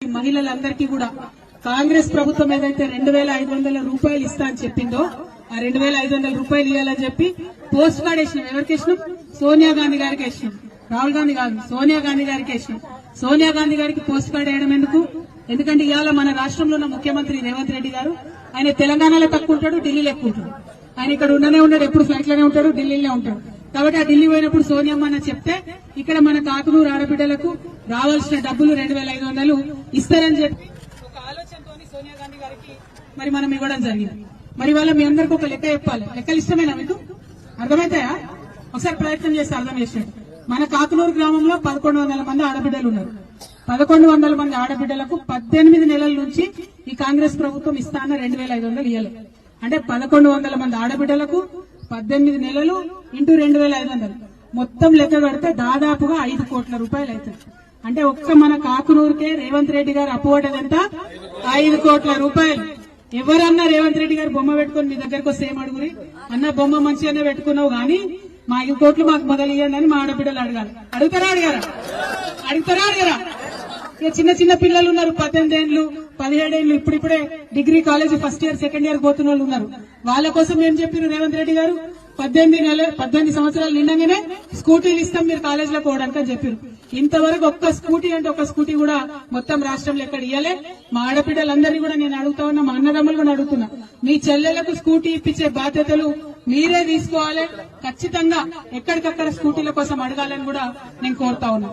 మహిళలందరికీ కూడా కాంగ్రెస్ ప్రభుత్వం ఏదైతే 2500 రూపాయలు ఇస్తా అని చెప్పిందో ఆ 2500 రూపాయలు ఇవ్వాలని చెప్పి పోస్ట్ కార్డ్ వేసినాం. ఎవరికి వేసినాం? సోనియా గాంధీ గారికి వేసినాం. రాహుల్ గాంధీ కాదు, సోనియా గాంధీ గారికి వేసినాం. సోనియా గాంధీ గారికి పోస్ట్ కార్డ్ వేయడం ఎందుకు? ఎందుకంటే ఇవాళ మన రాష్ట్రంలో ఉన్న ముఖ్యమంత్రి రేవంత్ రెడ్డి గారు ఆయన తెలంగాణలో తక్కువ ఉంటాడు, ఢిల్లీలో ఎక్కువ ఉంటాడు. ఆయన ఇక్కడ ఉండనే ఉంటాడు, ఎప్పుడు ఫ్లైట్ లోనే ఉంటాడు, ఢిల్లీలో ఉంటాడు. కాబట్టి ఆ ఢిల్లీ పోయినప్పుడు సోనియమ్మ చెప్తే ఇక్కడ మన కాకునూరు ఆడబిడ్డలకు రావాల్సిన డబ్బులు 2500 ఇస్తారని చెప్పి ఒక ఆలోచనతో సోనియా గాంధీ గారికి మరి మనం ఇవ్వడం జరిగింది. మరి వాళ్ళ మీ అందరికి ఒక లెక్క చెప్పాలి. లెక్కలు ఇష్టమేనా మీకు? అర్థమైతాయా? ఒకసారి ప్రయత్నం చేస్తే అర్థం చేసేది. మన కాకునూరు గ్రామంలో 1100 మంది ఆడబిడ్డలు ఉన్నారు. 1100 మంది ఆడబిడ్డలకు 18 నెలల నుంచి ఈ కాంగ్రెస్ ప్రభుత్వం ఇస్తాన్న 2500 ఇవ్వలేదు. అంటే 1100 మంది ఆడబిడ్డలకు 18 నెలలు ఇంటూ 2500 మొత్తం లెక్క కడితే దాదాపుగా 5 కోట్ల రూపాయలు అవుతుంది. అంటే ఒక్క మన కాకునూరుకే రేవంత్ రెడ్డి గారు అప్పువటది ఎంత? 5 కోట్ల రూపాయలు. ఎవరన్నా రేవంత్ రెడ్డి గారు బొమ్మ పెట్టుకుని మీ దగ్గరకు వస్తే ఏం అడుగురి? అన్న బొమ్మ మంచిగానే పెట్టుకున్నావు గానీ మా 5 కోట్లు మాకు మొదలు ఇవ్వండి అని మా ఆడబిడ్డలు అడగాలి. అడుగుతారా అడగరా? ఇక చిన్న చిన్న పిల్లలు ఉన్నారు, 18 ఏళ్ళు 17 ఏళ్ళు ఇప్పుడిప్పుడే degree college first year second year పోతున్న వాళ్ళు ఉన్నారు. వాళ్ళ కోసం ఏం చెప్పారు రేవంత్ రెడ్డి గారు? 18 సంవత్సరాలు నిండగానే స్కూటీలు ఇస్తాం మీరు కాలేజీలో పోవడానికి అని చెప్పారు. ఇంతవరకు ఒక్క స్కూటీ అంటే ఒక్క స్కూటీ కూడా మొత్తం రాష్ట్రంలో ఎక్కడ ఇయ్యలే. మా ఆడపిల్లలందరినీ కూడా నేను అడుగుతా ఉన్నా, మా అన్నదమ్ములు కూడా అడుగుతున్నా, మీ చెల్లెలకు స్కూటీ ఇప్పించే బాధ్యతలు మీరే తీసుకోవాలి. ఖచ్చితంగా ఎక్కడికక్కడ స్కూటీల కోసం అడగాలని కూడా నేను కోరుతా ఉన్నా.